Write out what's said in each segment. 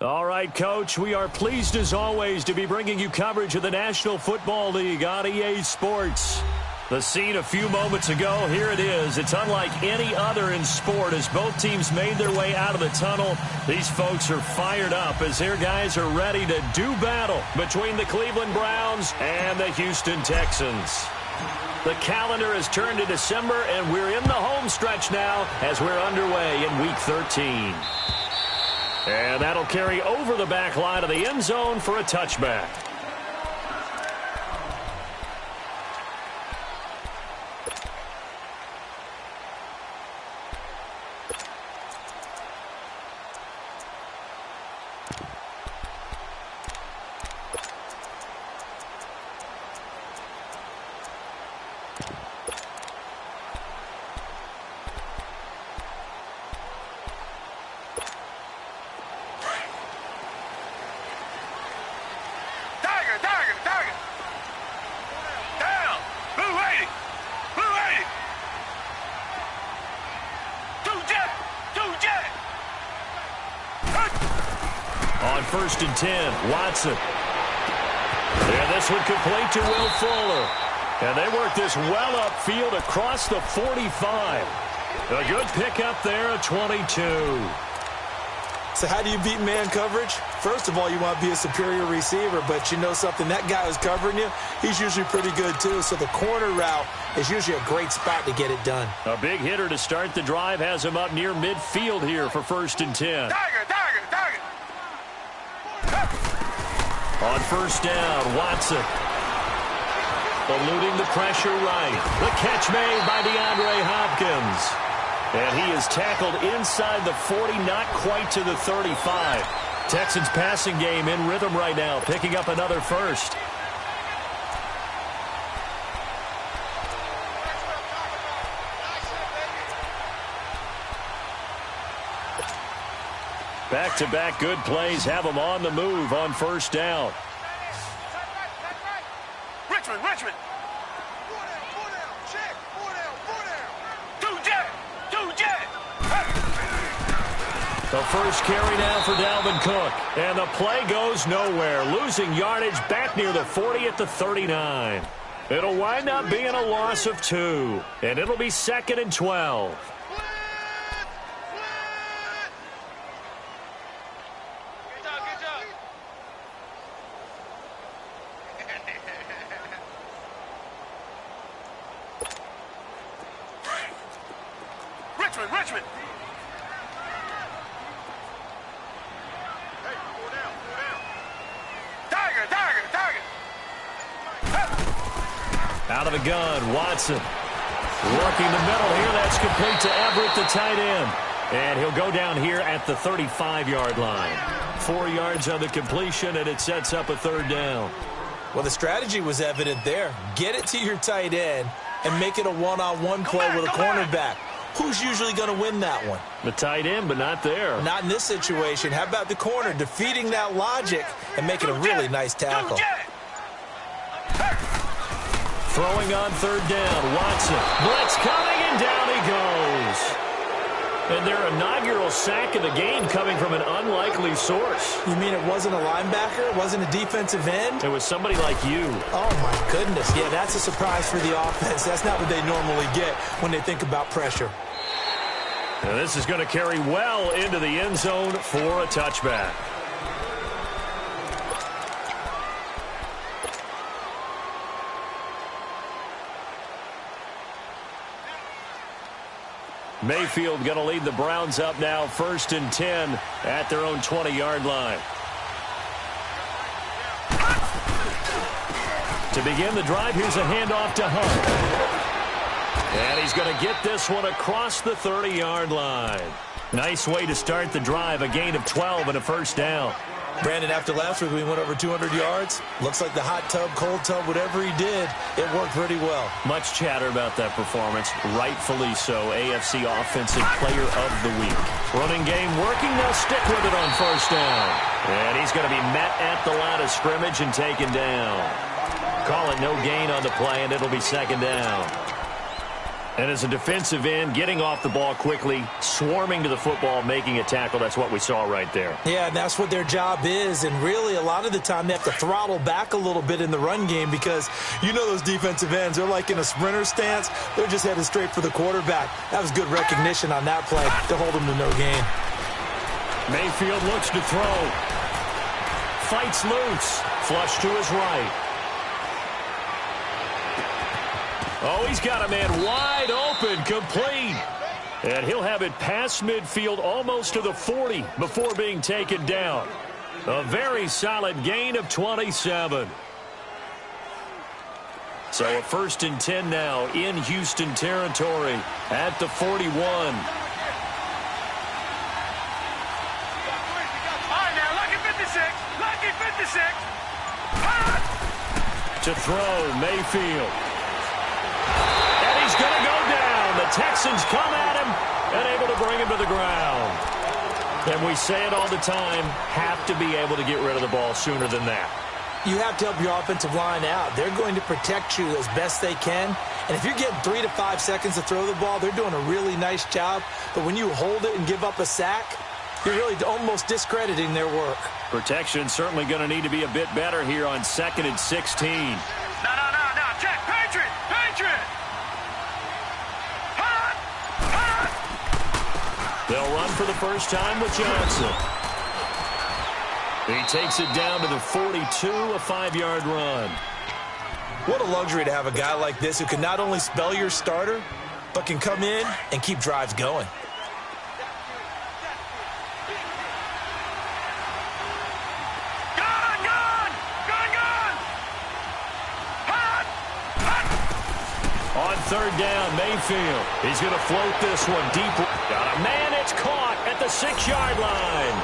All right, Coach, we are pleased as always to be bringing you coverage of the National Football League on EA Sports. The scene a few moments ago, here it is. It's unlike any other in sport as both teams made their way out of the tunnel. These folks are fired up as their guys are ready to do battle between the Cleveland Browns and the Houston Texans. The calendar has turned to December, and we're in the home stretch now as we're underway in Week 13. And that'll carry over the back line of the end zone for a touchback. On 1st and 10, Watson. And this one complete to Will Fuller. And they work this well upfield across the 45. A good pickup there at 22. So how do you beat man coverage? First of all, you want to be a superior receiver, but you know something, that guy who's covering you, he's usually pretty good too. So the corner route is usually a great spot to get it done. A big hitter to start the drive has him up near midfield here for 1st and 10. Target. On 1st down, Watson. Eluding the pressure right. The catch made by DeAndre Hopkins. And he is tackled inside the 40, not quite to the 35. Texans passing game in rhythm right now, picking up another first. Back-to-back good plays have them on the move on 1st down. Richmond. Check. 2 jet. The first carry now for Dalvin Cook. And the play goes nowhere. Losing yardage back near the 40 at the 39. It'll wind up being a loss of 2. And it'll be 2nd and 12. Richmond. Target. Out of the gun, Watson. Working the middle here. That's complete to Everett, the tight end. And he'll go down here at the 35-yard line. 4 yards on the completion, and it sets up a 3rd down. Well, the strategy was evident there. Get it to your tight end and make it a one-on-one play with a cornerback. Who's usually going to win that one? The tight end, but not there. Not in this situation. How about the corner defeating that logic and making a really nice tackle? Throwing on 3rd down, Watson. Blitz coming, and down he goes. And their inaugural sack of the game coming from an unlikely source. You mean it wasn't a linebacker? It wasn't a defensive end? It was somebody like you. Oh, my goodness. Yeah, that's a surprise for the offense. That's not what they normally get when they think about pressure. And this is going to carry well into the end zone for a touchback. Mayfield going to lead the Browns up now, 1st and 10 at their own 20-yard line. To begin the drive, here's a handoff to Hunt. And he's going to get this one across the 30-yard line. Nice way to start the drive, a gain of 12 and a 1st down. Brandon, after last week we went over 200 yards. Looks like the hot tub, cold tub, whatever he did, it worked pretty well. Much chatter about that performance. Rightfully so. AFC Offensive Player of the Week. Running game working. They'll stick with it on 1st down. And he's going to be met at the line of scrimmage and taken down. Call it no gain on the play, and it'll be 2nd down. And as a defensive end, getting off the ball quickly, swarming to the football, making a tackle, that's what we saw right there. Yeah, and that's what their job is. And really, a lot of the time, they have to throttle back a little bit in the run game because you know those defensive ends, they're like in a sprinter stance. They're just headed straight for the quarterback. That was good recognition on that play to hold them to no gain. Mayfield looks to throw. Fights loose. Flush to his right. Oh, he's got a man wide open, complete. And he'll have it past midfield almost to the 40 before being taken down. A very solid gain of 27. So a 1st and 10 now in Houston territory at the 41. All right, now, lucky 56. Lucky 56. To throw, Mayfield. And he's going to go down. The Texans come at him and able to bring him to the ground. And we say it all the time, have to be able to get rid of the ball sooner than that. You have to help your offensive line out. They're going to protect you as best they can. And if you're getting 3 to 5 seconds to throw the ball, they're doing a really nice job. But when you hold it and give up a sack, you're really almost discrediting their work. Protection certainly going to need to be a bit better here on 2nd and 16. No. Check. Patriot. They'll run for the first time with Johnson. He takes it down to the 42, a 5-yard run. What a luxury to have a guy like this who can not only spell your starter, but can come in and keep drives going. On 3rd down, Mayfield. He's going to float this one deep. Got a man, it's caught at the 6-yard line.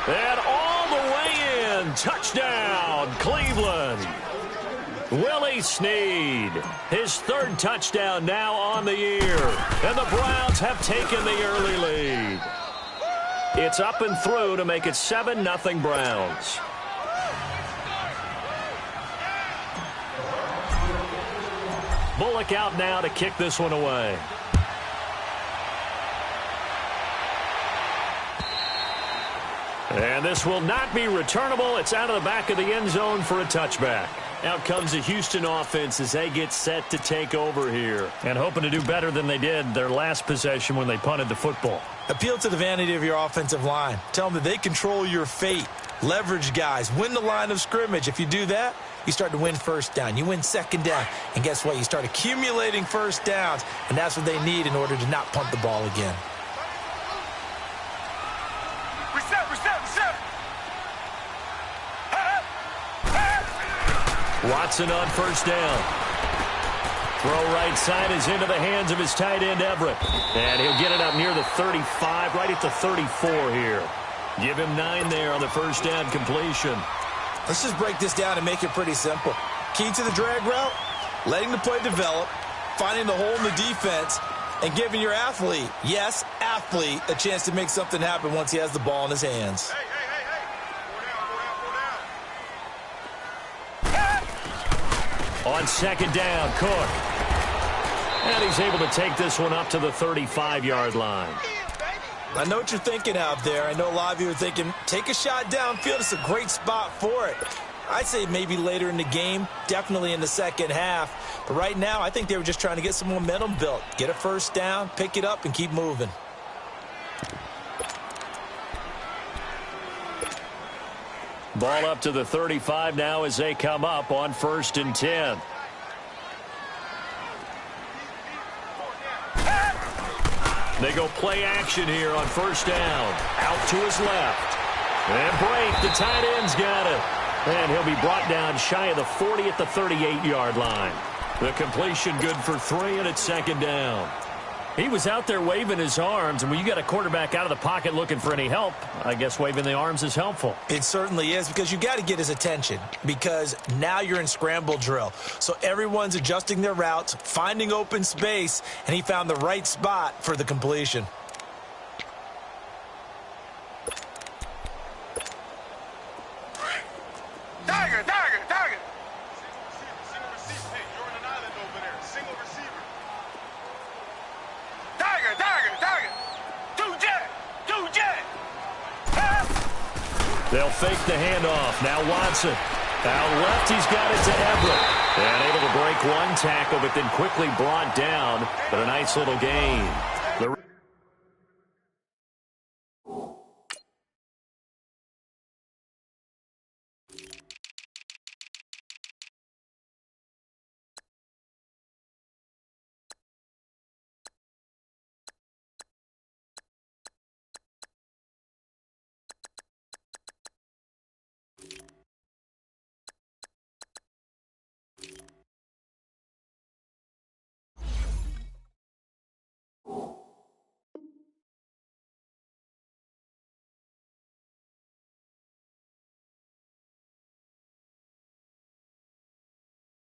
And all the way in. Touchdown, Cleveland. Willie Snead. His 3rd touchdown now on the year. And the Browns have taken the early lead. It's up and through to make it 7-0 Browns. Bullock out now to kick this one away. And this will not be returnable. It's out of the back of the end zone for a touchback. Out comes the Houston offense as they get set to take over here. And hoping to do better than they did their last possession when they punted the football. Appeal to the vanity of your offensive line. Tell them that they control your fate. Leverage guys. Win the line of scrimmage. If you do that, you start to win 1st down. You win 2nd down. And guess what? You start accumulating 1st downs. And that's what they need in order to not punt the ball again. Reset. Watson on 1st down. Throw right side is into the hands of his tight end, Everett. And he'll get it up near the 35, right at the 34 here. Give him 9 there on the 1st down completion. Let's just break this down and make it pretty simple. Key to the drag route, letting the play develop, finding the hole in the defense, and giving your athlete, yes, athlete, a chance to make something happen once he has the ball in his hands. Hey. On 2nd down, Cook. And he's able to take this one up to the 35-yard line. I know what you're thinking out there. I know a lot of you are thinking, take a shot downfield. It's a great spot for it. I'd say maybe later in the game, definitely in the 2nd half. But right now, I think they were just trying to get some momentum built. Get a 1st down, pick it up, and keep moving. Ball up to the 35 now as they come up on 1st and 10. They go play action here on 1st down. Out to his left. And Brake, the tight end's got it. And he'll be brought down shy of the 40 at the 38-yard line. The completion good for 3, and it's 2nd down. He was out there waving his arms, and when you got a quarterback out of the pocket looking for any help, I guess waving the arms is helpful. It certainly is, because you got to get his attention, because now you're in scramble drill. So everyone's adjusting their routes, finding open space, and he found the right spot for the completion. Tiger. They'll fake the handoff. Now Watson. Out left, he's got it to Everett. And able to break one tackle, but then quickly brought down. But a nice little gain. The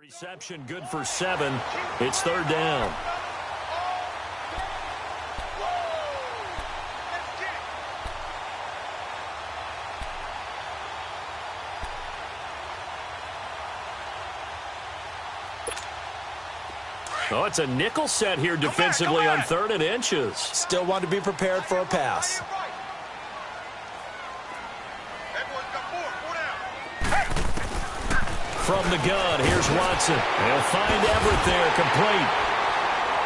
reception good for 7. It's third down. Oh, it's a nickel set here defensively on 3rd and inches. Still want to be prepared for a pass. From the gun, here's Watson. He'll find Everett there, complete.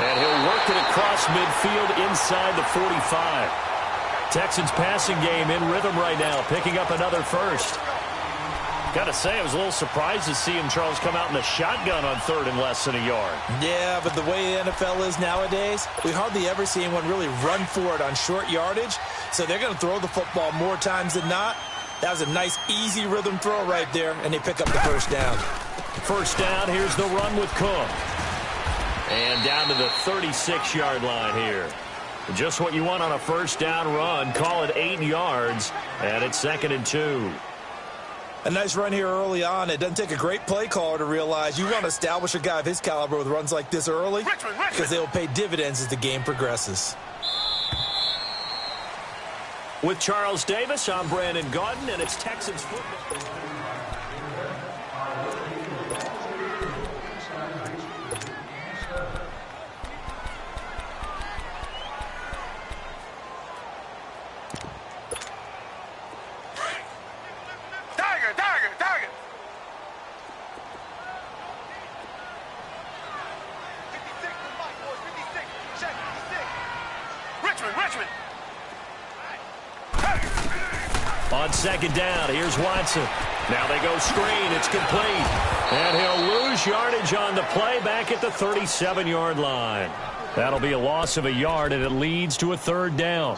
And he'll work it across midfield inside the 45. Texans passing game in rhythm right now, picking up another first. Got to say, I was a little surprised to see him, Charles, come out in the shotgun on 3rd and less than a yard. Yeah, but the way the NFL is nowadays, we hardly ever see anyone really run for it on short yardage. So they're going to throw the football more times than not. That was a nice, easy rhythm throw right there, and they pick up the first down. First down, here's the run with Cook. And down to the 36-yard line here. Just what you want on a first down run. Call it 8 yards, and it's 2nd and 2. A nice run here early on. It doesn't take a great play caller to realize you want to establish a guy of his caliber with runs like this early because they will pay dividends as the game progresses. With Charles Davis, I'm Brandon Gaudin, and it's Texans football. Tiger. 56, boys, 56. Check, 56. Richmond. On 2nd down, here's Watson. Now they go screen. It's complete. And he'll lose yardage on the play back at the 37-yard line. That'll be a loss of a yard, and it leads to a 3rd down.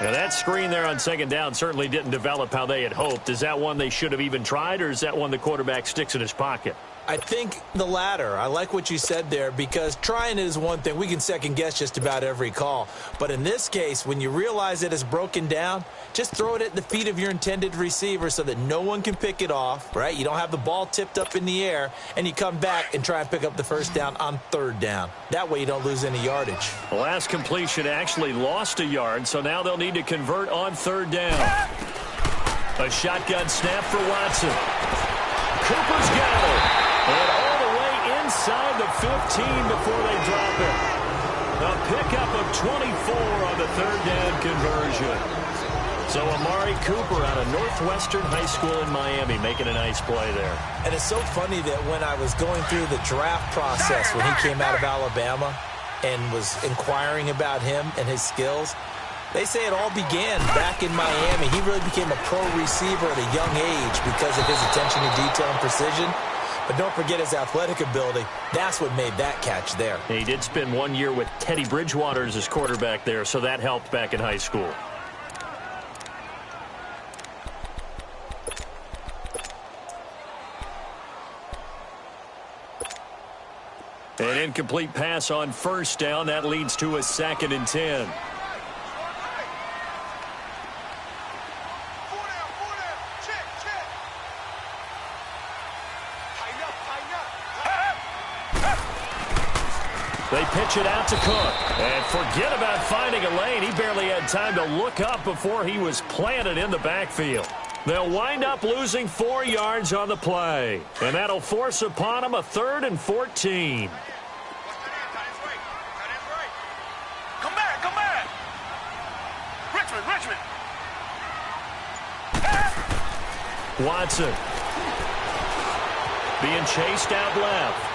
Now, that screen there on 2nd down certainly didn't develop how they had hoped. Is that one they should have even tried, or is that one the quarterback sticks in his pocket? I think the latter. I like what you said there because trying it is one thing. We can second guess just about every call. But in this case, when you realize it is broken down, just throw it at the feet of your intended receiver so that no one can pick it off, right? You don't have the ball tipped up in the air, and you come back and try and pick up the first down on 3rd down. That way you don't lose any yardage. The last completion actually lost a yard, so now they'll need to convert on 3rd down. A shotgun snap for Watson. Cooper's got it. And all the way inside the 15 before they drop it. A pickup of 24 on the 3rd down conversion. So Amari Cooper out of Northwestern High School in Miami making a nice play there. And it's so funny that when I was going through the draft process when he came out of Alabama and was inquiring about him and his skills, they say it all began back in Miami. He really became a pro receiver at a young age because of his attention to detail and precision. But don't forget his athletic ability. That's what made that catch there. He did spend 1 year with Teddy Bridgewater as his quarterback there, so that helped back in high school. An incomplete pass on 1st down. That leads to a 2nd and 10. They pitch it out to Cook. And forget about finding a lane. He barely had time to look up before he was planted in the backfield. They'll wind up losing 4 yards on the play. And that'll force upon them a 3rd and 14. Come back. Richmond. Watson. Being chased out left.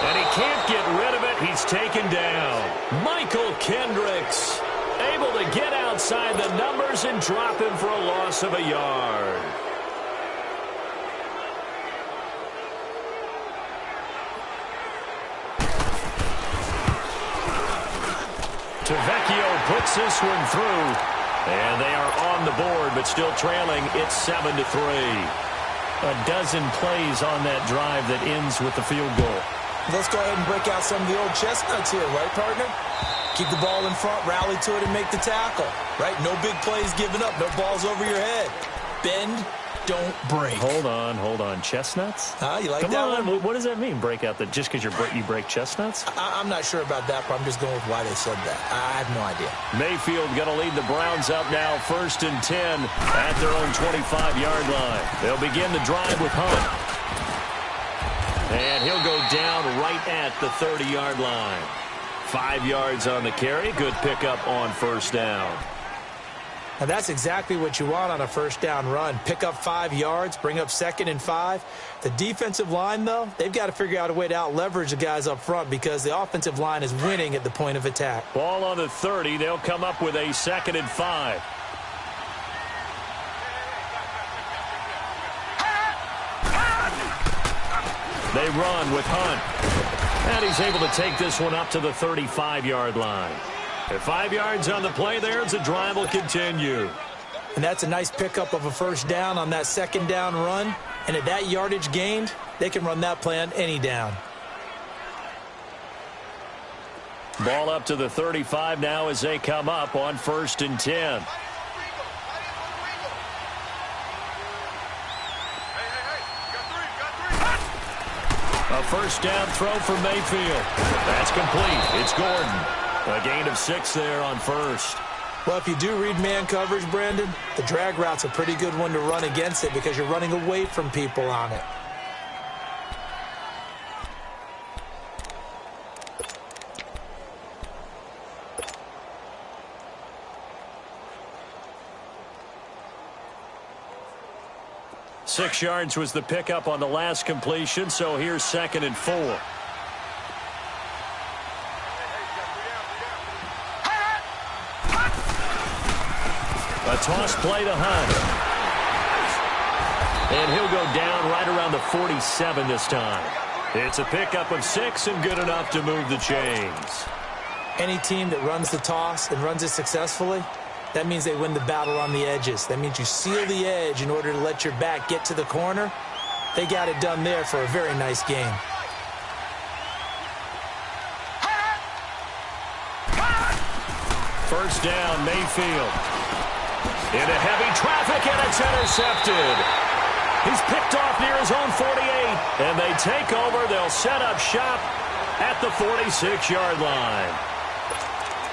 And he can't get rid of it. He's taken down. Michael Kendricks able to get outside the numbers and drop him for a loss of a yard. Tavecchio puts this one through. And they are on the board, but still trailing. It's 7-3. A dozen plays on that drive that ends with the field goal. Let's go ahead and break out some of the old chestnuts here, right, partner? Keep the ball in front, rally to it, and make the tackle, right? No big plays given up, no balls over your head. Bend, don't break. Hold on. Chestnuts? You like Come that on. one? What does that mean, break out? Just because you break chestnuts? I'm not sure about that, but I'm just going with why they said that. I have no idea. Mayfield going to lead the Browns up now, 1st and 10 at their own 25-yard line. They'll begin the drive with Hunt. And he'll go down right at the 30-yard line. 5 yards on the carry. Good pickup on first down. Now, that's exactly what you want on a first down run. Pick up 5 yards, bring up 2nd and 5. The defensive line, though, they've got to figure out a way to out-leverage the guys up front because the offensive line is winning at the point of attack. Ball on the 30. They'll come up with a 2nd and 5. They run with Hunt. And he's able to take this one up to the 35-yard line. At 5 yards on the play there, the drive will continue. And that's a nice pickup of a first down on that 2nd down run. And at that yardage gained, they can run that play on any down. Ball up to the 35 now as they come up on 1st and 10. A first down throw for Mayfield. That's complete. It's Gordon. A gain of 6 there on first. Well, if you do read man coverage, Brandon, the drag route's a pretty good one to run against it because you're running away from people on it. Six yards was the pickup on the last completion, so here's 2nd and 4. A toss play to Hunt. And he'll go down right around the 47 this time. It's a pickup of 6 and good enough to move the chains. Any team that runs the toss and runs it successfully, that means they win the battle on the edges. That means you seal the edge in order to let your back get to the corner. They got it done there for a very nice game. First down, Mayfield. Into heavy traffic, and it's intercepted. He's picked off near his own 48, and they take over. They'll set up shop at the 46-yard line.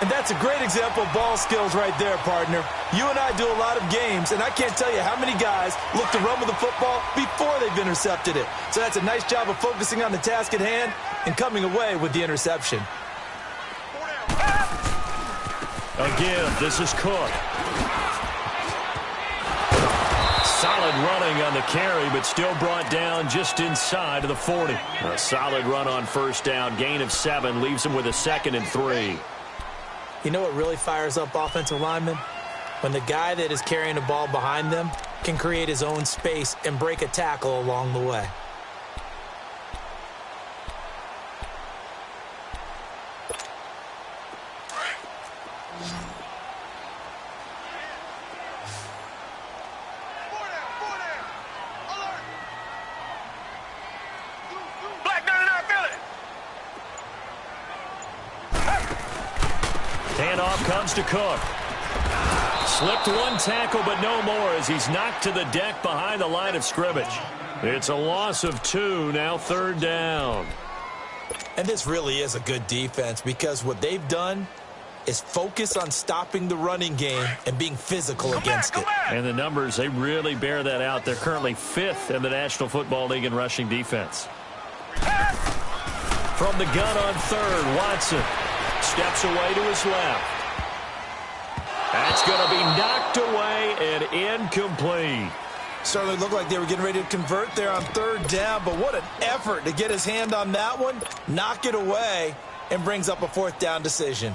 And that's a great example of ball skills right there, partner. You and I do a lot of games, and I can't tell you how many guys look to run with the football before they've intercepted it. So that's a nice job of focusing on the task at hand and coming away with the interception. Again, this is Cook. Solid running on the carry, but still brought down just inside of the 40. A solid run on first down. Gain of 7 leaves him with a 2nd and 3. You know what really fires up offensive linemen? When the guy that is carrying the ball behind them can create his own space and break a tackle along the way. Handoff comes to Cook. Slipped one tackle, but no more as he's knocked to the deck behind the line of scrimmage. It's a loss of 2, now 3rd down. And this really is a good defense because what they've done is focus on stopping the running game and being physical against it. And the numbers, they really bear that out. They're currently 5th in the National Football League in rushing defense. From the gun on 3rd, Watson steps away to his left. That's going to be knocked away and incomplete. Certainly looked like they were getting ready to convert there on third down, but what an effort to get his hand on that one, knock it away, and brings up a fourth down decision.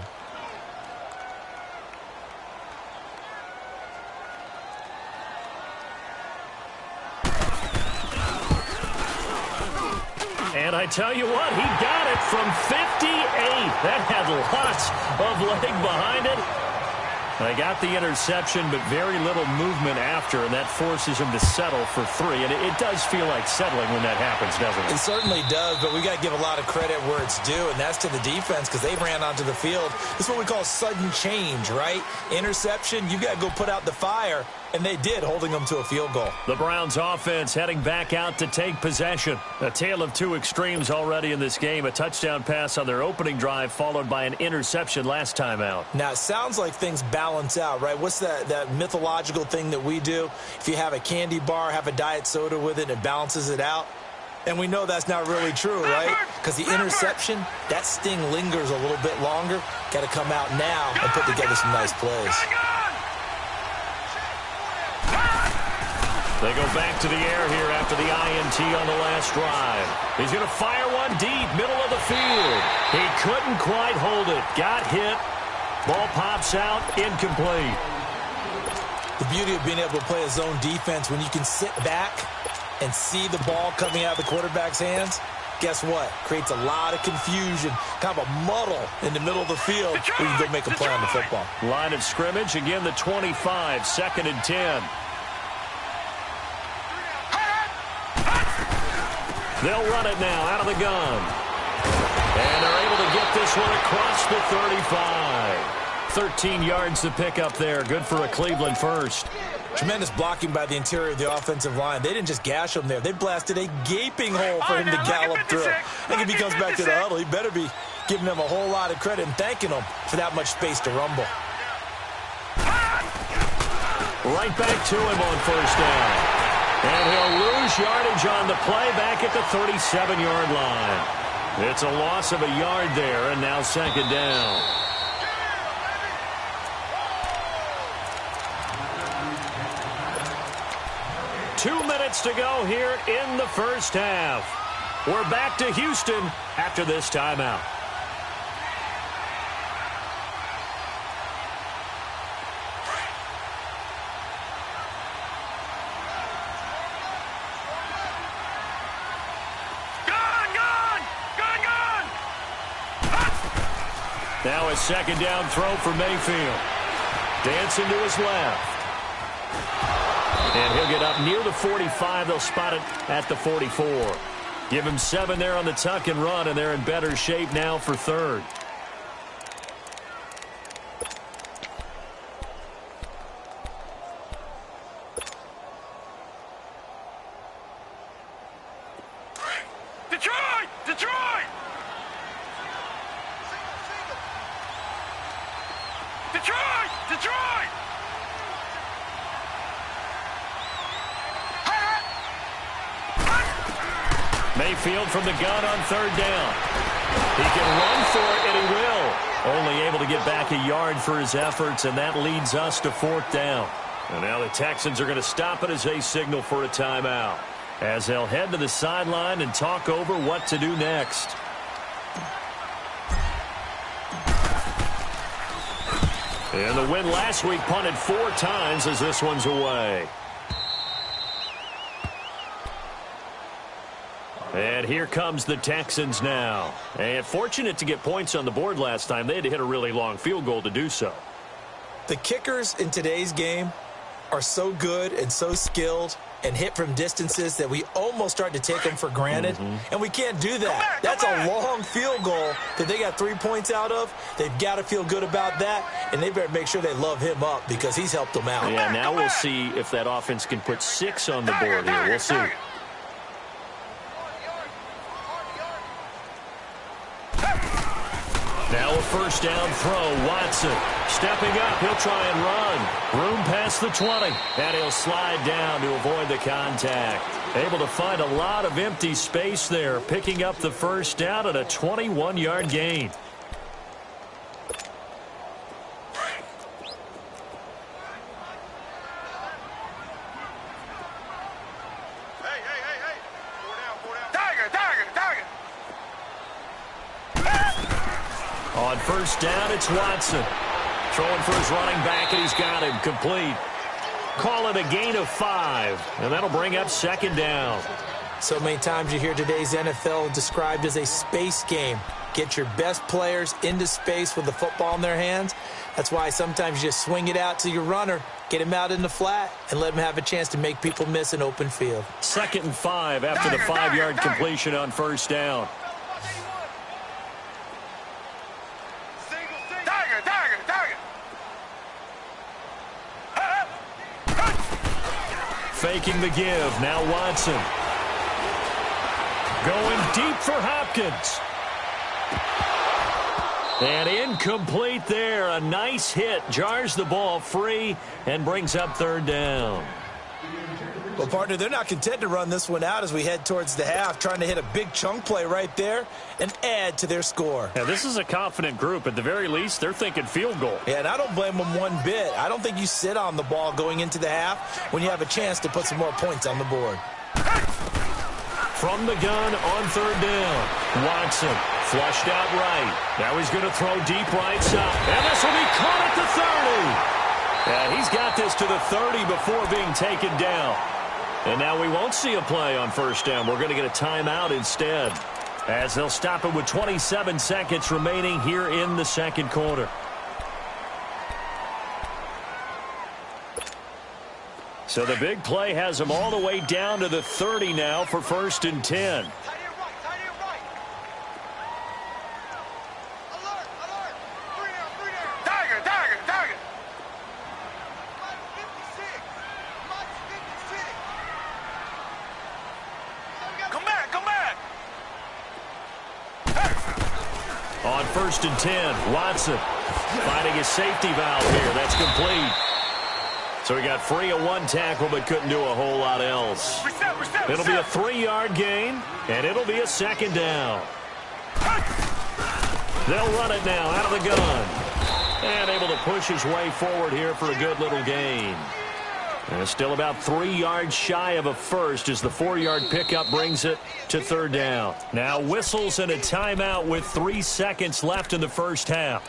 And I tell you what, he got it from 58. That had lots of leg behind it. They got the interception, but very little movement after, and that forces him to settle for 3. And it does feel like settling when that happens, doesn't it? It certainly does, but we got to give a lot of credit where it's due, and that's to the defense because they ran onto the field. This is what we call sudden change, right? Interception, you got to go put out the fire, and they did, holding them to a field goal. The Browns offense heading back out to take possession. A tale of two extremes already in this game. A touchdown pass on their opening drive followed by an interception last time out. Now, it sounds like things balance out, right? What's that mythological thing that we do? If you have a candy bar, have a diet soda with it, it balances it out. And we know that's not really true, right? Because the interception, that sting lingers a little bit longer. Got to come out now and put together some nice plays. They go back to the air here after the INT on the last drive. He's going to fire one deep, middle of the field. He couldn't quite hold it. Got hit. Ball pops out, incomplete. The beauty of being able to play a zone defense, when you can sit back and see the ball coming out of the quarterback's hands, guess what? Creates a lot of confusion, kind of a muddle in the middle of the field where you can go make a play on the football. Line of scrimmage, again the 25, 2nd and 10. They'll run it now out of the gun. And they're able to get this one across the 35. 13 yards to pick up there. Good for a Cleveland first. Tremendous blocking by the interior of the offensive line. They didn't just gash him there. They blasted a gaping hole for him to gallop through. I think if he comes back to the huddle, he better be giving them a whole lot of credit and thanking them for that much space to rumble. Right back to him on first down. And he'll lose yardage on the play back at the 37-yard line. It's a loss of a yard there, and now 2nd down. Two minutes to go here in the first half. We're back to Houston after this timeout. Now a 2nd down throw for Mayfield. Dancing to his left. And he'll get up near the 45. They'll spot it at the 44. Give him 7 there on the tuck and run, and they're in better shape now for 3rd. Detroit! Detroit! Detroit! Detroit! Mayfield from the gun on 3rd down. He can run for it, and he will. Only able to get back a yard for his efforts, and that leads us to 4th down. And now the Texans are going to stop it as they signal for a timeout, as they'll head to the sideline and talk over what to do next. And the win last week punted 4 times as this one's away. And here comes the Texans now. And fortunate to get points on the board last time. They had to hit a really long field goal to do so. The kickers in today's game are so good and so skilled and hit from distances that we almost start to take them for granted. And we can't do that. That's a long field goal that they got 3 points out of. They've got to feel good about that, and they better make sure they love him up because he's helped them out. Yeah, now we'll see if that offense can put 6 on the board here. We'll see. Now a 1st down throw. Watson stepping up. He'll try and run. Room past the 20. And he'll slide down to avoid the contact. Able to find a lot of empty space there. Picking up the 1st down at a 21-yard gain. On first down, it's Watson. Throwing for his running back, and he's got him complete. Call it a gain of 5, and that'll bring up second down. So many times you hear today's NFL described as a space game. Get your best players into space with the football in their hands. That's why sometimes you just swing it out to your runner, get him out in the flat, and let him have a chance to make people miss an open field. 2nd and 5 after the 5-yard completion on first down. Faking the give. Now Watson. Going deep for Hopkins. And incomplete there. A nice hit. Jars the ball free and brings up 3rd down. Well, partner, they're not content to run this one out as we head towards the half, trying to hit a big chunk play right there and add to their score. Now, this is a confident group. At the very least, they're thinking field goal. Yeah, and I don't blame them one bit. I don't think you sit on the ball going into the half when you have a chance to put some more points on the board. From the gun on 3rd down. Watson flushed out right. Now he's going to throw deep right side. And this will be caught at the 30. And he's got this to the 30 before being taken down. And now we won't see a play on first down. We're going to get a timeout instead, as they'll stop it with 27 seconds remaining here in the 2nd quarter. So the big play has them all the way down to the 30 now for 1st and 10. On 1st and 10, Watson finding his safety valve here. That's complete. So he got free of 1 tackle but couldn't do a whole lot else. It'll be a 3-yard gain, and it'll be a 2nd down. They'll run it now out of the gun. And able to push his way forward here for a good little gain. And still about 3 yards shy of a first as the 4-yard pickup brings it to 3rd down. Now whistles and a timeout with 3 seconds left in the first half.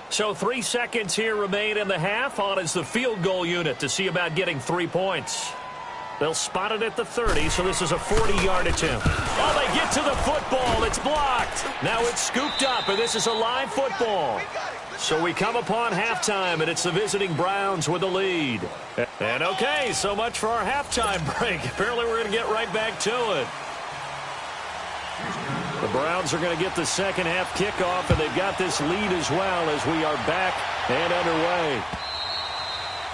So 3 seconds here remain in the half. On is the field goal unit to see about getting 3 points. They'll spot it at the 30, so this is a 40-yard attempt. Oh, they get to the football. It's blocked. Now it's scooped up, and this is a live football. So we come upon halftime, and it's the visiting Browns with the lead. And okay, so much for our halftime break. Apparently we're going to get right back to it. The Browns are going to get the second half kickoff, and they've got this lead as well as we are back and underway.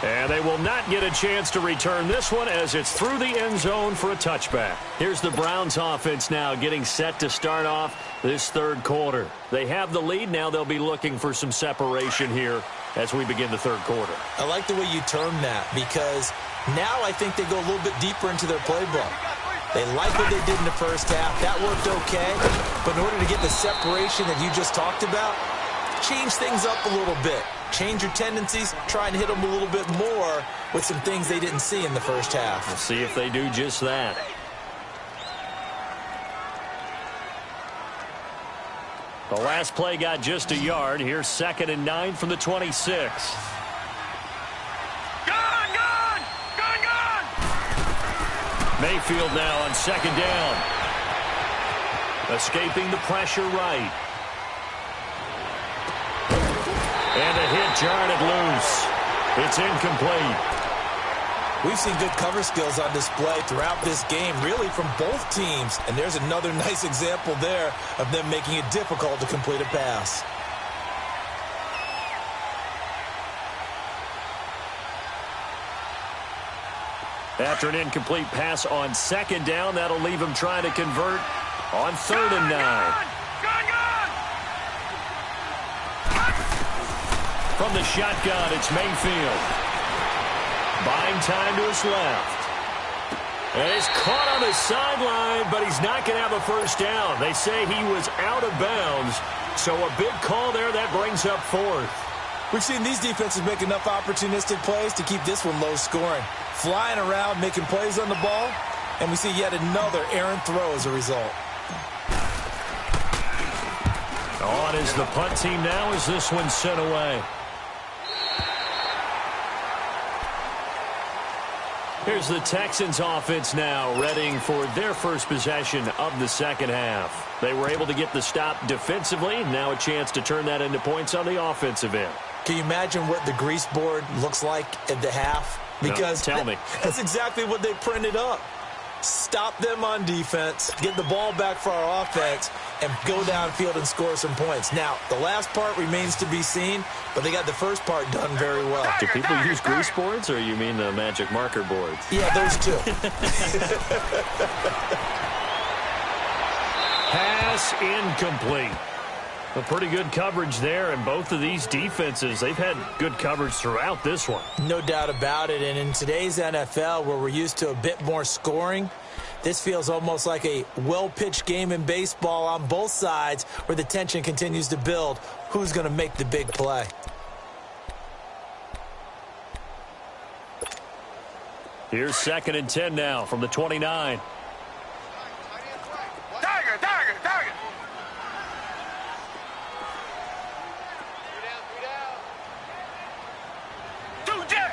And they will not get a chance to return this one as it's through the end zone for a touchback. Here's the Browns offense now getting set to start off this 3rd quarter. They have the lead. Now they'll be looking for some separation here as we begin the 3rd quarter. I like the way you term that because now I think they go a little bit deeper into their playbook. They like what they did in the first half. That worked okay. But in order to get the separation that you just talked about, change things up a little bit. Change your tendencies, try and hit them a little bit more with some things they didn't see in the first half. We'll see if they do just that. The last play got just a yard. Here's 2nd and 9 from the 26. Mayfield now on 2nd down. Escaping the pressure right. And a hit jarred loose. It's incomplete. We've seen good cover skills on display throughout this game, really from both teams. And there's another nice example there of them making it difficult to complete a pass. After an incomplete pass on 2nd down, that'll leave him trying to convert on 3rd and 9. From the shotgun, it's Mayfield. Buying time to his left. And he's caught on the sideline, but he's not going to have a first down. They say he was out of bounds, so a big call there that brings up 4th. We've seen these defenses make enough opportunistic plays to keep this one low scoring. Flying around, making plays on the ball, and we see yet another errant throw as a result. On is the punt team now as this one's sent away. Here's the Texans offense now, readying for their first possession of the second half. They were able to get the stop defensively. Now a chance to turn that into points on the offensive end. Can you imagine what the grease board looks like at the half? Because no, tell me. That's exactly what they printed up. Stop them on defense, get the ball back for our offense, and go downfield and score some points. Now, the last part remains to be seen, but they got the first part done very well. Do people use grease boards, or you mean the magic marker boards? Yeah, those two. Pass incomplete. A pretty good coverage there, and both of these defenses, they've had good coverage throughout this one. No doubt about it, and in today's NFL, where we're used to a bit more scoring, this feels almost like a well-pitched game in baseball on both sides where the tension continues to build. Who's going to make the big play? Here's 2nd and 10 now from the 29. Tiger. Two jet.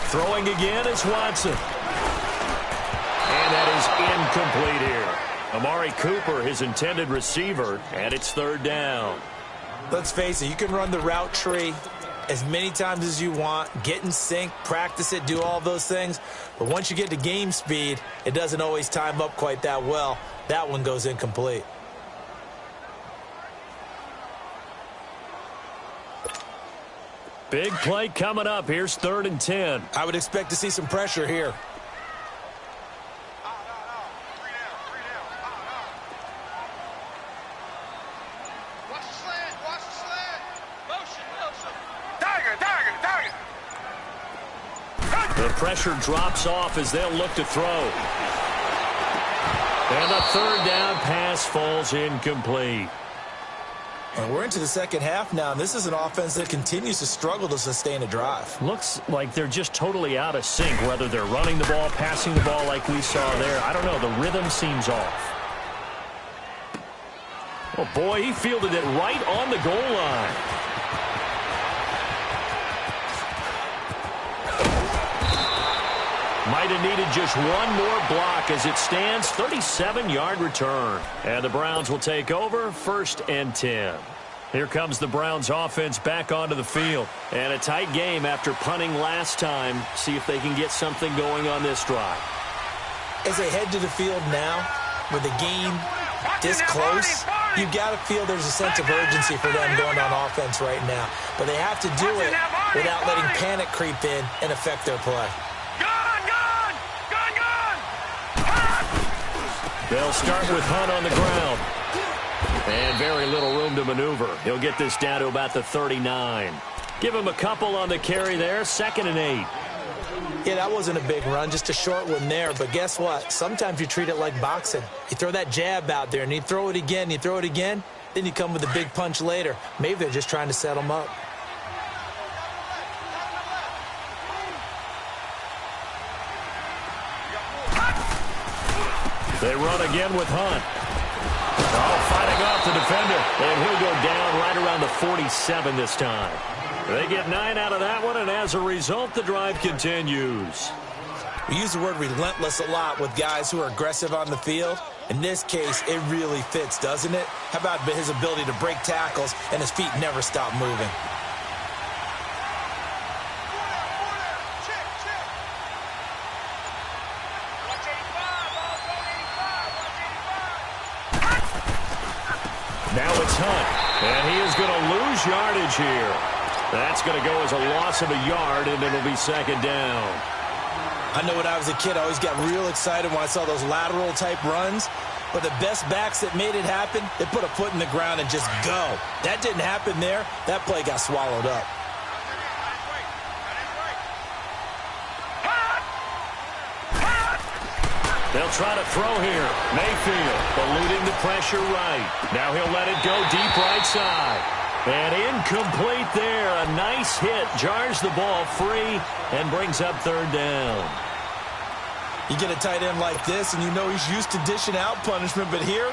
Throwing again is Watson. And that is incomplete here. Amari Cooper, his intended receiver, and it's 3rd down. Let's face it, you can run the route tree as many times as you want, get in sync, practice it, do all those things. But once you get to game speed, it doesn't always time up quite that well. That one goes incomplete. Big play coming up. Here's 3rd and 10. I would expect to see some pressure here. Watch the slant. Motion. Tiger. The pressure drops off as they'll look to throw. And the 3rd down pass falls incomplete. And we're into the second half now, and this is an offense that continues to struggle to sustain a drive. Looks like they're just totally out of sync, whether they're running the ball, passing the ball like we saw there. I don't know. The rhythm seems off. Oh, boy, he fielded it right on the goal line. Might have needed just one more block as it stands. 37-yard return. And the Browns will take over 1st and 10. Here comes the Browns offense back onto the field. And a tight game after punting last time. See if they can get something going on this drive. As they head to the field now, with the game this close, you've got to feel there's a sense of urgency for them going on offense right now. But they have to do it without letting panic creep in and affect their play. They'll start with Hunt on the ground. And very little room to maneuver. He'll get this down to about the 39. Give him a couple on the carry there. 2nd and 8. Yeah, that wasn't a big run, just a short one there. But guess what? Sometimes you treat it like boxing. You throw that jab out there, and you throw it again, then you come with a big punch later. Maybe they're just trying to set them up. They run again with Hunt. Oh, fighting off the defender. And he'll go down right around the 47 this time. They get 9 out of that one, and as a result, the drive continues. We use the word relentless a lot with guys who are aggressive on the field. In this case, it really fits, doesn't it? How about his ability to break tackles and his feet never stop moving? Now it's Hunt, and he is going to lose yardage here. That's going to go as a loss of a yard, and it'll be 2nd down. I know when I was a kid, I always got real excited when I saw those lateral-type runs. But the best backs that made it happen, they put a foot in the ground and just go. That didn't happen there. That play got swallowed up. They'll try to throw here. Mayfield eluding the pressure right. Now he'll let it go deep right side. And incomplete there. A nice hit. Jars the ball free and brings up 3rd down. You get a tight end like this, and you know he's used to dishing out punishment. But here,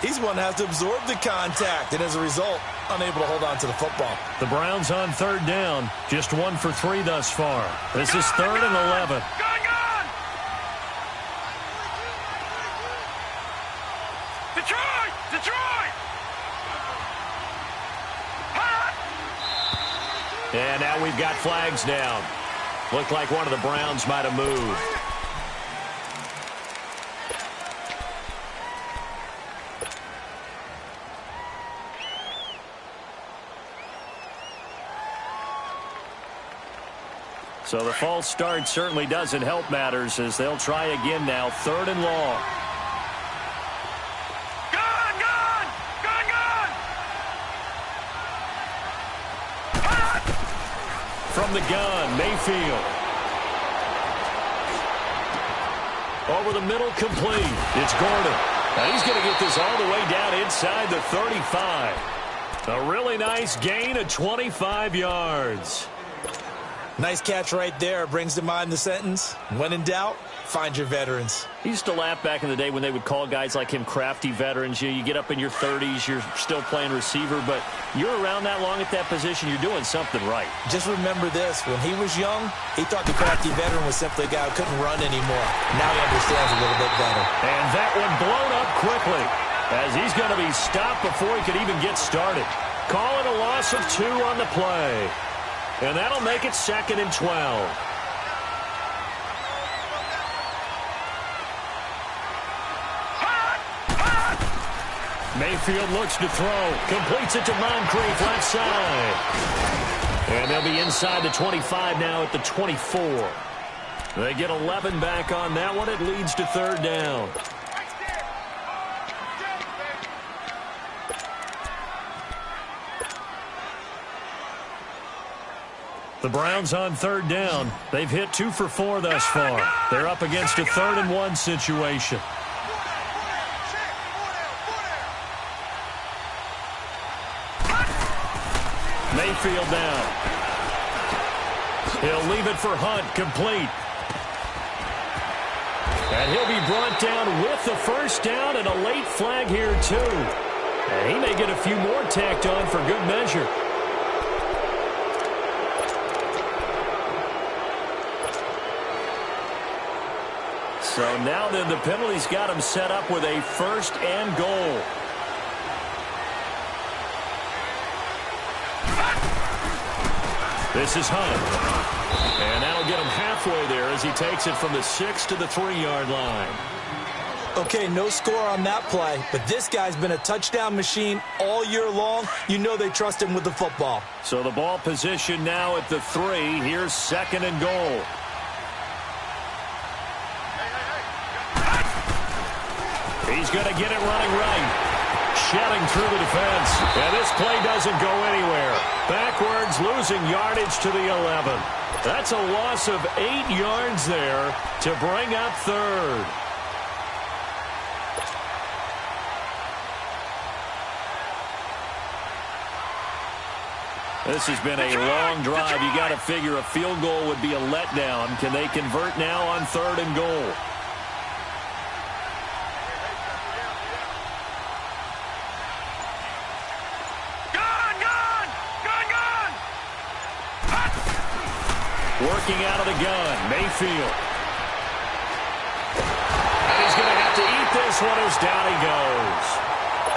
He's the one that has to absorb the contact, and as a result, unable to hold on to the football. The Browns on third down, just 1 for 3 thus far. This is 3rd and 11. Gun! Detroit! Detroit! And now we've got flags down. Looked like one of the Browns might have moved. So the false start certainly doesn't help matters as they'll try again now, 3rd and long. Gun! From the gun, Mayfield. Over the middle, complete. It's Gordon. Now he's going to get this all the way down inside the 35. A really nice gain of 25 yards. Nice catch right there. Brings to mind the sentence, when in doubt, find your veterans. He used to laugh back in the day when they would call guys like him crafty veterans. You get up in your 30s, you're still playing receiver, but you're around that long at that position, you're doing something right. Just remember this. When he was young, he thought the crafty veteran was simply a guy who couldn't run anymore. Now he understands a little bit better. And that one blown up quickly as he's going to be stopped before he could even get started. Call it a loss of 2 on the play. And that'll make it 2nd and 12. Mayfield looks to throw. Completes it to Moncrief, left side. And they'll be inside the 25 now at the 24. They get 11 back on that one. It leads to 3rd down. The Browns on 3rd down. They've hit 2 for 4 thus far. They're up against a 3rd and 1 situation. Mayfield down. He'll leave it for Hunt, complete. And he'll be brought down with the 1st down and a late flag here too. And he may get a few more tacked on for good measure. So now then the penalty's got him set up with a 1st and goal. This is Hunt. And that'll get him halfway there as he takes it from the 6 to the 3-yard line. Okay, no score on that play, but this guy's been a touchdown machine all year long. You know they trust him with the football. So the ball position now at the 3. Here's 2nd and goal. He's going to get it running right. Shedding through the defense. And this play doesn't go anywhere. Backwards, losing yardage to the 11. That's a loss of 8 yards there to bring up 3rd. This has been a long drive. You got to figure a field goal would be a letdown. Can they convert now on 3rd and goal? Working out of the gun, Mayfield. And he's going to have to eat this one as down he goes.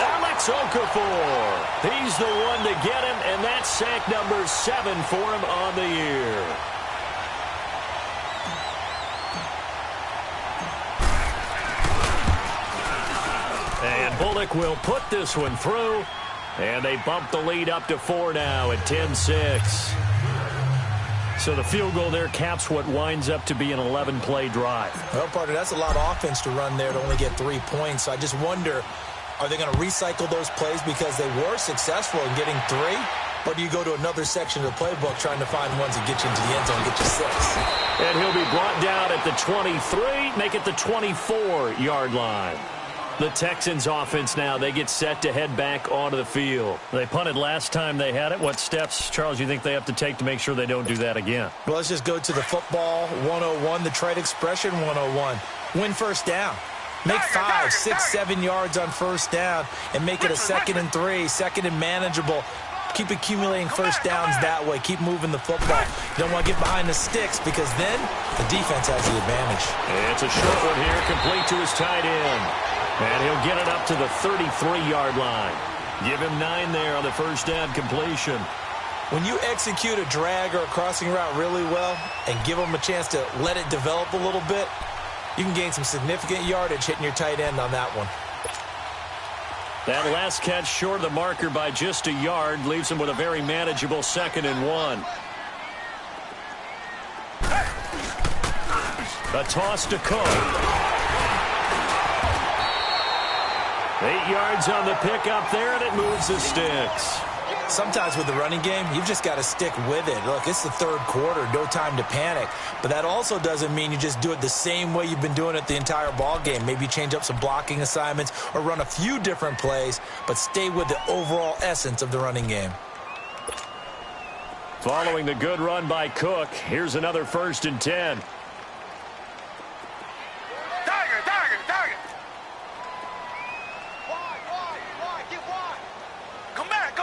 Alex Okafor. He's the one to get him, and that's sack number 7 for him on the year. And Bullock will put this one through, and they bump the lead up to 4 now at 10-6. So the field goal there caps what winds up to be an 11-play drive. Well, partner, that's a lot of offense to run there to only get 3 points. So I just wonder, are they going to recycle those plays because they were successful in getting 3? Or do you go to another section of the playbook trying to find ones that get you into the end zone and get you 6? And he'll be brought down at the 23, make it the 24-yard line. The Texans offense now, they get set to head back onto the field. They punted last time they had it. What steps, Charles, you think they have to take to make sure they don't do that again? Well, let's just go to the football 101, the trade expression 101. Win 1st down. Make 5, 6, 7 yards on first down and make it a 2nd and 3, 2nd and manageable. Keep accumulating first downs that way. Keep moving the football. You don't want to get behind the sticks because then the defense has the advantage. It's a short one here, complete to his tight end. And he'll get it up to the 33-yard line. Give him 9 there on the first down completion. When you execute a drag or a crossing route really well and give them a chance to let it develop a little bit, you can gain some significant yardage hitting your tight end on that one. That last catch short of the marker by just a yard leaves him with a very manageable 2nd and 1. A toss to Cook. 8 yards on the pickup there, and it moves the sticks. Sometimes with the running game, you've just got to stick with it. Look, it's the 3rd quarter, no time to panic. But that also doesn't mean you just do it the same way you've been doing it the entire ball game. Maybe change up some blocking assignments or run a few different plays, but stay with the overall essence of the running game. Following the good run by Cook, here's another 1st and 10. Target. Come back.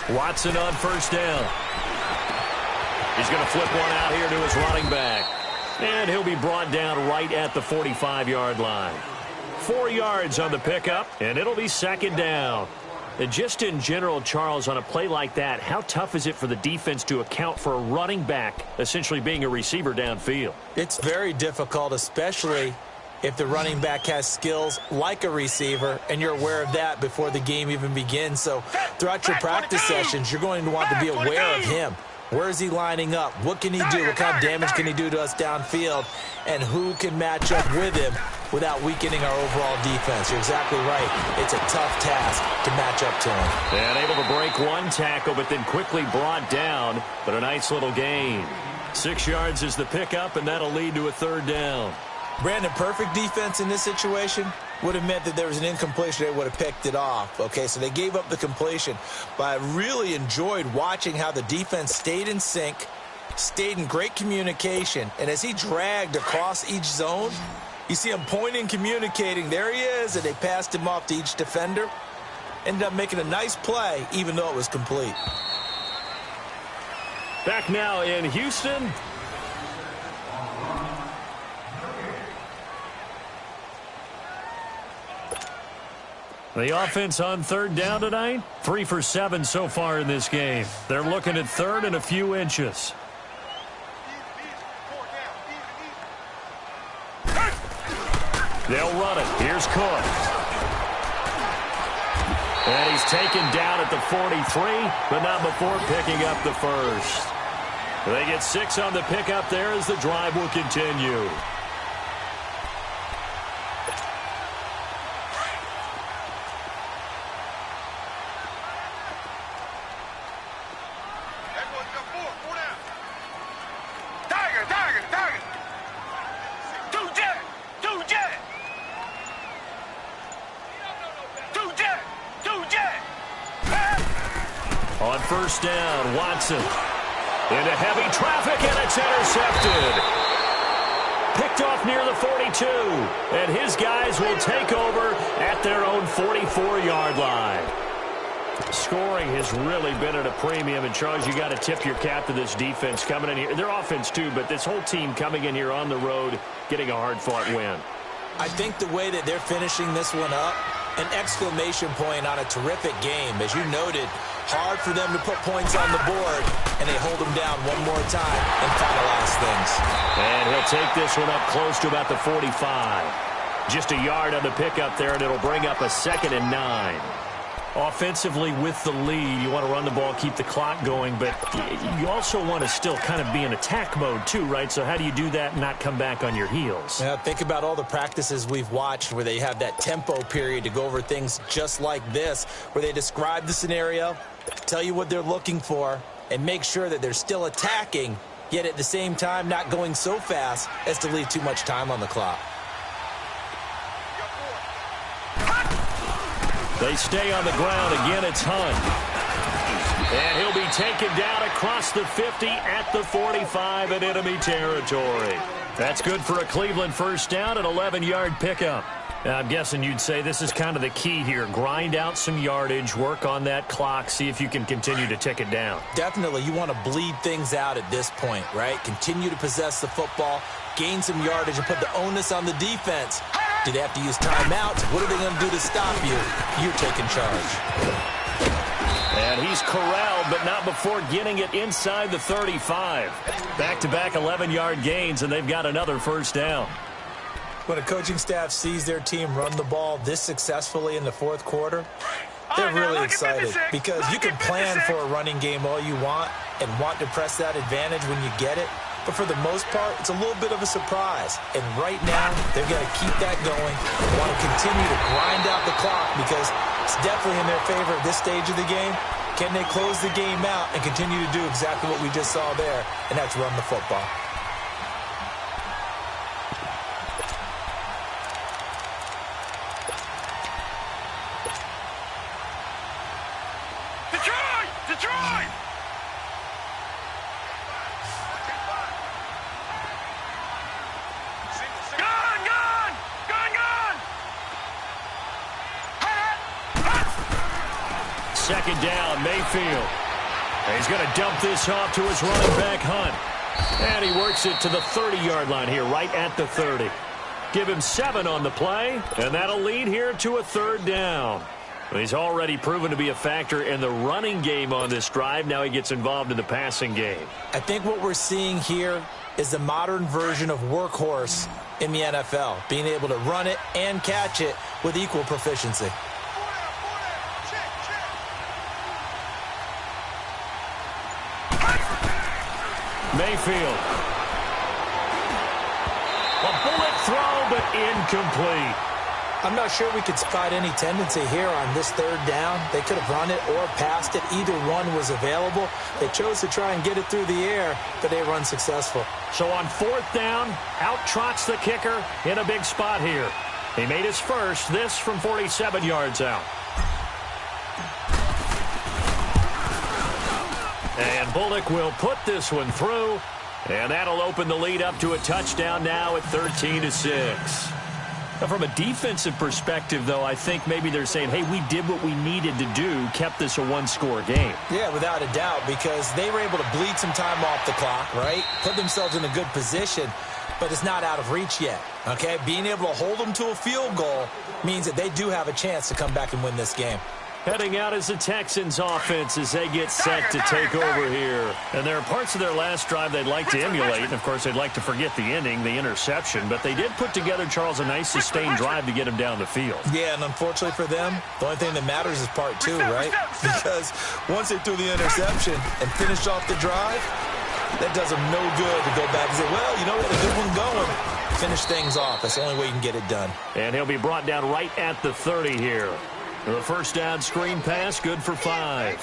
Watson on first down. He's going to flip one out here to his running back. And he'll be brought down right at the 45-yard line. 4 yards on the pickup, and it'll be 2nd down. And just in general, Charles, on a play like that, how tough is it for the defense to account for a running back essentially being a receiver downfield? It's very difficult, especially if the running back has skills like a receiver, and you're aware of that before the game even begins. So throughout your practice sessions, you're going to want to be aware of him. Where is he lining up? What can he do? What kind of damage can he do to us downfield? And who can match up with him without weakening our overall defense? You're exactly right. It's a tough task to match up to him. And able to break one tackle, but then quickly brought down. But a nice little gain. 6 yards is the pickup, and that'll lead to a 3rd down. Brandon, perfect defense in this situation would have meant that there was an incompletion. They would have picked it off. Okay, so they gave up the completion. But I really enjoyed watching how the defense stayed in sync, stayed in great communication. And as he dragged across each zone, you see him pointing, communicating. There he is, and they passed him off to each defender. Ended up making a nice play, even though it was complete. Back now in Houston. The offense on 3rd down tonight, 3 for 7 so far in this game. They're looking at 3rd and a few inches. They'll run it. Here's Cook. And he's taken down at the 43, but not before picking up the 1st. They get 6 on the pickup there as the drive will continue. On first down, Watson into heavy traffic, and it's intercepted. Picked off near the 42, and his guys will take over at their own 44-yard line. Scoring has really been at a premium, and Charles, you got to tip your cap to this defense coming in here. Their offense too, but this whole team coming in here on the road, getting a hard-fought win. I think the way that they're finishing this one up, an exclamation point on a terrific game. As you noted, hard for them to put points on the board, and they hold them down one more time and finalize things. And he'll take this one up close to about the 45. Just a yard on the pickup there, and it'll bring up a 2nd and 9. Offensively with the lead, you want to run the ball, keep the clock going, but you also want to still kind of be in attack mode too, right? So how do you do that and not come back on your heels? Yeah, think about all the practices we've watched where they have that tempo period to go over things just like this, where they describe the scenario, tell you what they're looking for, and make sure that they're still attacking, yet at the same time not going so fast as to leave too much time on the clock. They stay on the ground. Again, it's Hunt. And he'll be taken down across the 50 at the 45 in enemy territory. That's good for a Cleveland first down, an 11-yard pickup. Now, I'm guessing you'd say this is kind of the key here. Grind out some yardage, work on that clock, see if you can continue to tick it down. Definitely. You want to bleed things out at this point, right? Continue to possess the football, gain some yardage, and put the onus on the defense. Do they have to use timeouts? What are they going to do to stop you? You're taking charge. And he's corralled, but not before getting it inside the 35. Back-to-back 11-yard gains, and they've got another first down. When a coaching staff sees their team run the ball this successfully in the fourth quarter, they're really excited because you can plan for a running game all you want and want to press that advantage when you get it. But for the most part, it's a little bit of a surprise. And right now, they've got to keep that going. They want to continue to grind out the clock because it's definitely in their favor at this stage of the game. Can they close the game out and continue to do exactly what we just saw there, and that's run the football? Detroit! Second down, Mayfield. And he's going to dump this off to his running back, Hunt. And he works it to the 30-yard line here, right at the 30. Give him 7 on the play, and that'll lead here to a third down. He's already proven to be a factor in the running game on this drive. Now he gets involved in the passing game. I think what we're seeing here is the modern version of workhorse in the NFL, being able to run it and catch it with equal proficiency. Mayfield. A bullet throw, but incomplete. I'm not sure we could spot any tendency here on this third down. They could have run it or passed it. Either one was available. They chose to try and get it through the air, but they were unsuccessful. So on fourth down, out trots the kicker in a big spot here. He made his first, this from 47 yards out. And Bullock will put this one through, and that'll open the lead up to a touchdown now at 13-6. Now, from a defensive perspective, though, I think maybe they're saying, hey, we did what we needed to do, kept this a one-score game. Yeah, without a doubt, because they were able to bleed some time off the clock, right? Put themselves in a good position, but it's not out of reach yet, okay? Being able to hold them to a field goal means that they do have a chance to come back and win this game. Heading out is the Texans offense as they get set to take over here. And there are parts of their last drive they'd like to emulate. And, of course, they'd like to forget the ending, the interception. But they did put together, Charles, a nice sustained drive to get him down the field. Yeah, and unfortunately for them, the only thing that matters is part 2, right? Because once they threw the interception and finished off the drive, that does them no good to go back and say, well, you know what, a good one going. Finish things off. That's the only way you can get it done. And he'll be brought down right at the 30 here. The first down screen pass, good for 5.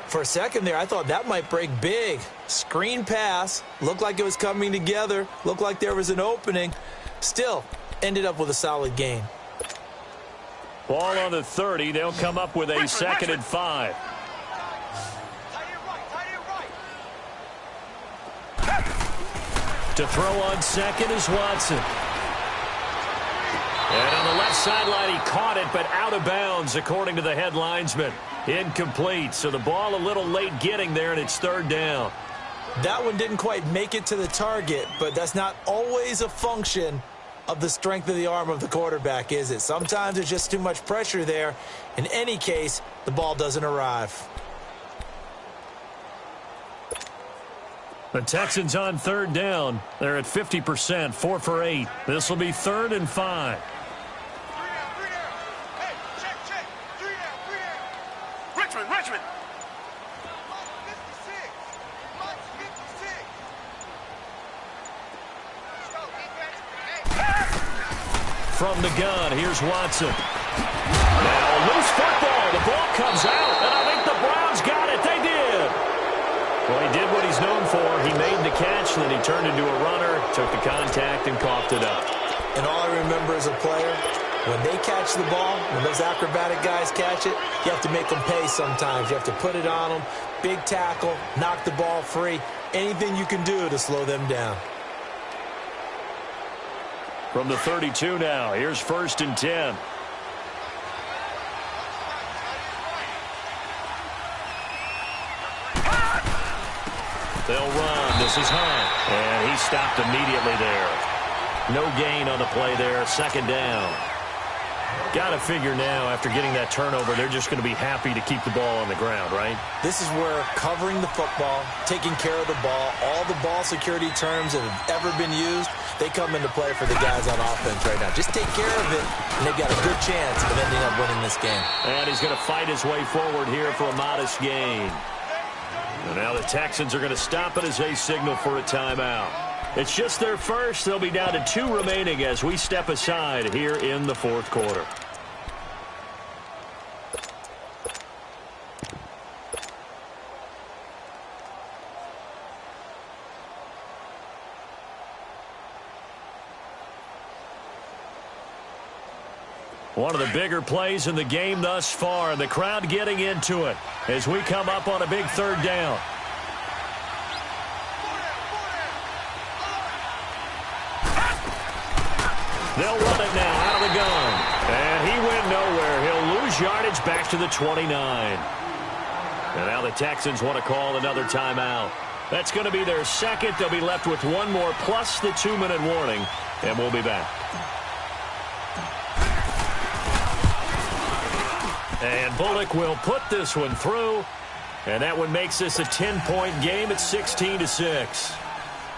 For a second there, I thought that might break big. Screen pass, looked like it was coming together, looked like there was an opening. Still, ended up with a solid gain. Ball on the 30, they'll come up with a second and 5. To throw on second is Watson. And on the left sideline, he caught it, but out of bounds, according to the head linesman. Incomplete, so the ball a little late getting there, and it's third down. That one didn't quite make it to the target, but that's not always a function of the strength of the arm of the quarterback, is it? Sometimes there's just too much pressure there. In any case, the ball doesn't arrive. The Texans on third down. They're at 50%, 4 for 8. This will be 3rd and 5. Richmond. From the gun, here's Watson. Now, loose football. The ball comes out, and I think the Browns got it. They did. Well, he did what he's known for. He made the catch, then he turned into a runner, took the contact, and coughed it up. And all I remember as a player, when they catch the ball, when those acrobatic guys catch it, you have to make them pay sometimes. You have to put it on them, big tackle, knock the ball free, anything you can do to slow them down. From the 32 now, here's 1st and 10. They'll run. This is Hunt. And he stopped immediately there. No gain on the play there. 2nd down. Got to figure now, after getting that turnover, they're just going to be happy to keep the ball on the ground, right? This is where covering the football, taking care of the ball, all the ball security terms that have ever been used, they come into play for the guys on offense right now. Just take care of it, and they've got a good chance of ending up winning this game. And he's going to fight his way forward here for a modest gain. And now the Texans are going to stop it as they signal for a timeout. It's just their first. They'll be down to 2 remaining as we step aside here in the 4th quarter. One of the bigger plays in the game thus far, and the crowd getting into it as we come up on a big 3rd down. They'll run it now out of the gun. And he went nowhere. He'll lose yardage back to the 29. And now the Texans want to call another timeout. That's going to be their 2nd. They'll be left with 1 more plus the 2-minute warning. And we'll be back. And Bullock will put this one through. And that one makes this a 10-point game at 16-6.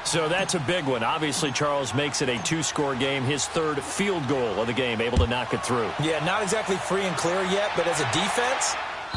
So that's a big one. Obviously, Charles makes it a 2-score game. His 3rd field goal of the game, able to knock it through. Yeah, not exactly free and clear yet, but as a defense,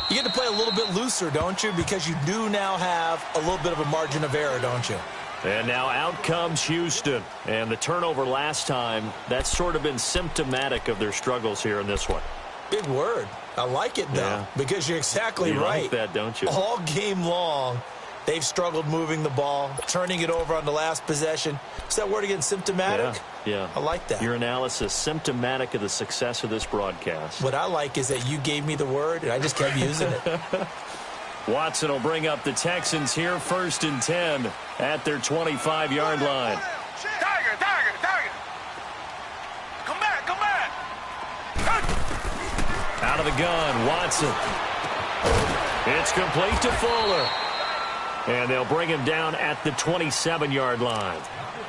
you get to play a little bit looser, don't you? Because you do now have a little bit of a margin of error, don't you? And now out comes Houston. And the turnover last time, that's sort of been symptomatic of their struggles here in this one. Big word. I like it, though, because you're exactly right. You like that, don't you? All game long, they've struggled moving the ball, turning it over on the last possession. Is that word again, symptomatic? Yeah. I like that. Your analysis, symptomatic of the success of this broadcast. What I like is that you gave me the word, and I just kept using it. Watson will bring up the Texans here, 1st and 10 at their 25-yard line. Tiger. Come back. Out of the gun, Watson. It's complete to Fuller. And they'll bring him down at the 27-yard line.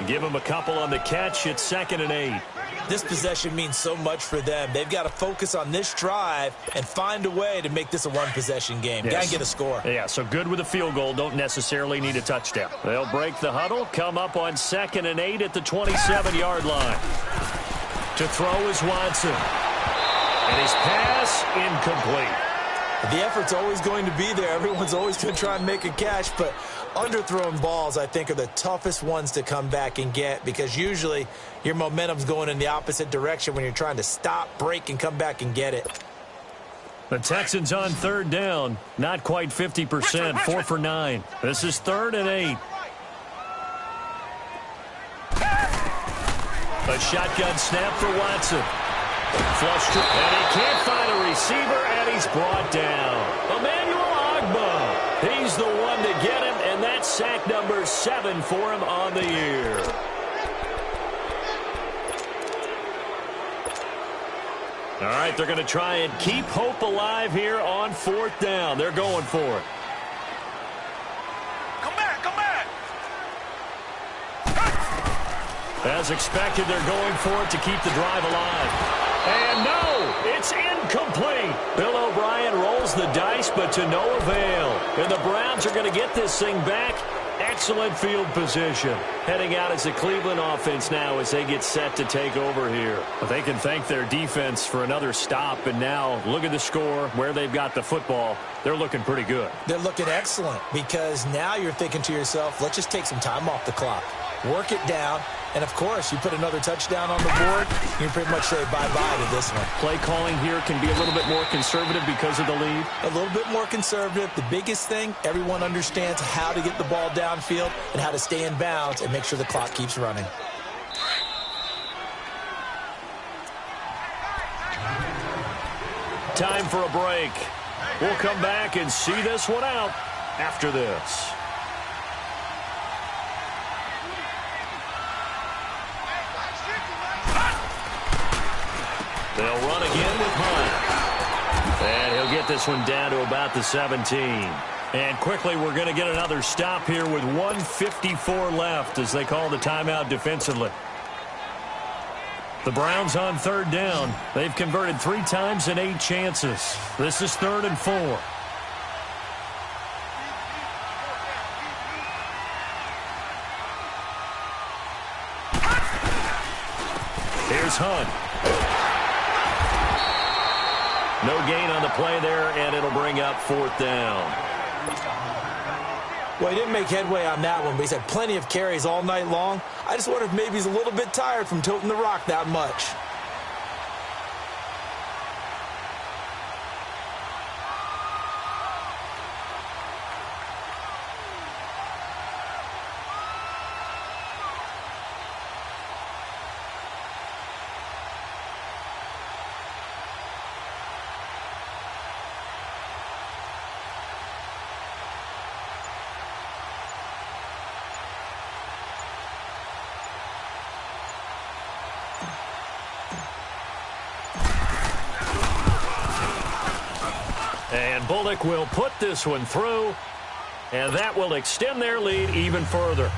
Give him a couple on the catch. It's 2nd and 8. This possession means so much for them. They've got to focus on this drive and find a way to make this a 1-possession game. Yes. Got to get a score. Yeah, so good with a field goal. Don't necessarily need a touchdown. They'll break the huddle, come up on 2nd and 8 at the 27-yard line. To throw is Watson. And his pass incomplete. The effort's always going to be there. Everyone's always going to try and make a catch, but underthrown balls, I think, are the toughest ones to come back and get because usually your momentum's going in the opposite direction when you're trying to stop, break, and come back and get it. The Texans on 3rd down. Not quite 50%. 4 for 9. This is 3rd and 8. A shotgun snap for Watson. Flush to, and he can't find a receiver, and he's brought down. Emmanuel Ogbah. He's the one to get him, and that's sack number 7 for him on the year. All right, they're going to try and keep hope alive here on 4th down. They're going for it. Come back. As expected, they're going for it to keep the drive alive. And no, it's incomplete. Bill O'Brien rolls the dice, but to no avail. And the Browns are going to get this thing back. Excellent field position. Heading out as the Cleveland offense now as they get set to take over here. But they can thank their defense for another stop. And now look at the score, where they've got the football. They're looking pretty good. They're looking excellent because now you're thinking to yourself, let's just take some time off the clock. Work it down. And, of course, you put another touchdown on the board, you can pretty much say bye-bye to this one. Play calling here can be a little bit more conservative because of the lead. A little bit more conservative. The biggest thing, everyone understands how to get the ball downfield and how to stay in bounds and make sure the clock keeps running. Time for a break. We'll come back and see this one out after this. They'll run again with Hunt. And he'll get this one down to about the 17. And quickly, we're going to get another stop here with 1:54 left as they call the timeout defensively. The Browns on 3rd down. They've converted 3 times in 8 chances. This is 3rd and 4. Here's Hunt. No gain on the play there, and it'll bring up 4th down. Well, he didn't make headway on that one, but he's had plenty of carries all night long. I just wonder if maybe he's a little bit tired from toting the rock that much. And Bullock will put this one through, and that will extend their lead even further.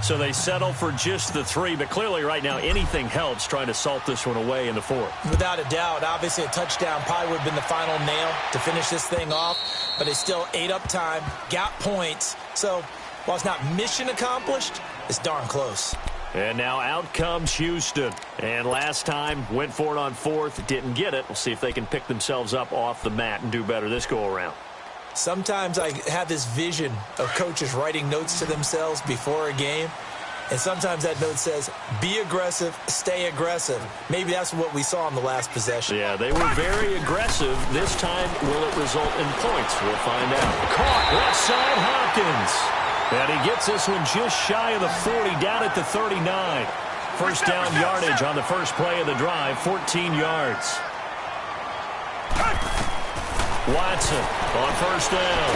So they settle for just the 3, but clearly right now anything helps trying to salt this one away in the 4th. Without a doubt, obviously a touchdown probably would have been the final nail to finish this thing off, but they still ate up time, got points. So while it's not mission accomplished, it's darn close. And now out comes Houston. And last time, went for it on 4th, didn't get it. We'll see if they can pick themselves up off the mat and do better this go-around. Sometimes I have this vision of coaches writing notes to themselves before a game, and sometimes that note says, be aggressive, stay aggressive. Maybe that's what we saw in the last possession. Yeah, they were very aggressive. This time, will it result in points? We'll find out. Caught left side, Hopkins. And he gets this one just shy of the 40, down at the 39. First down yardage on the first play of the drive, 14 yards. Watson on first down.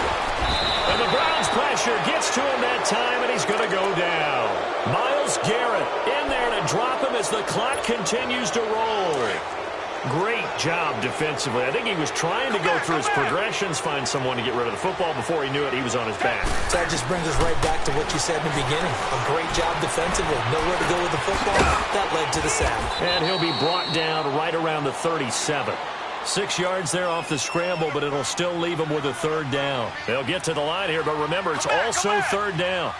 And the Browns pressure gets to him that time, and he's going to go down. Myles Garrett in there to drop him as the clock continues to roll. Great job defensively. I think he was trying to go through his progressions, find someone to get rid of the football. Before he knew it, he was on his back. So that just brings us right back to what you said in the beginning. A great job defensively. Nowhere to go with the football. That led to the sack. And he'll be brought down right around the 37. 6 yards there off the scramble, but it'll still leave him with a 3rd down. They'll get to the line here, but remember, it's also 3rd down.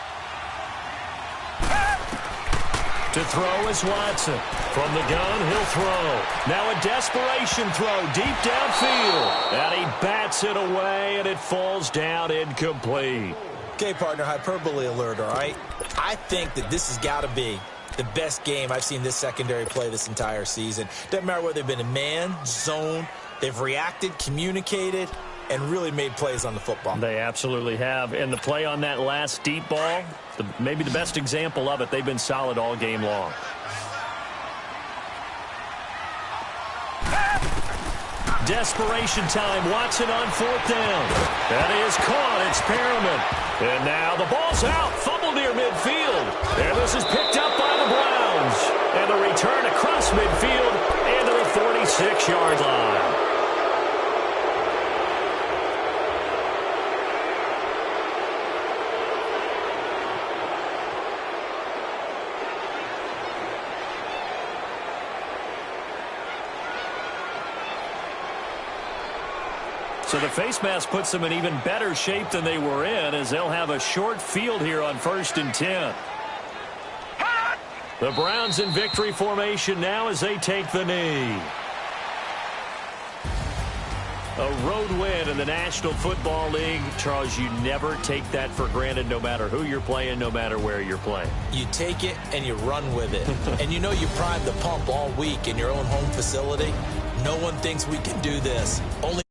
To throw is Watson. From the gun, he'll throw. Now a desperation throw deep downfield. And he bats it away, and it falls down incomplete. Okay, partner, hyperbole alert, all right? I think that this has got to be the best game I've seen this secondary play this entire season. Doesn't matter whether they've been in man, zone, they've reacted, communicated, and really made plays on the football. They absolutely have. And the play on that last deep ball, maybe the best example of it, they've been solid all game long. Desperation time. Watson on 4th down. That is caught. It's Perriman. And now the ball's out. Fumble near midfield. And this is picked up by the Browns. And the return across midfield and to the 46-yard line. So the face mask puts them in even better shape than they were in, as they'll have a short field here on 1st and 10. The Browns in victory formation now as they take the knee. A road win in the National Football League. Charles, you never take that for granted, no matter who you're playing, no matter where you're playing. You take it and you run with it. And you know you primed the pump all week in your own home facility. No one thinks we can do this. Only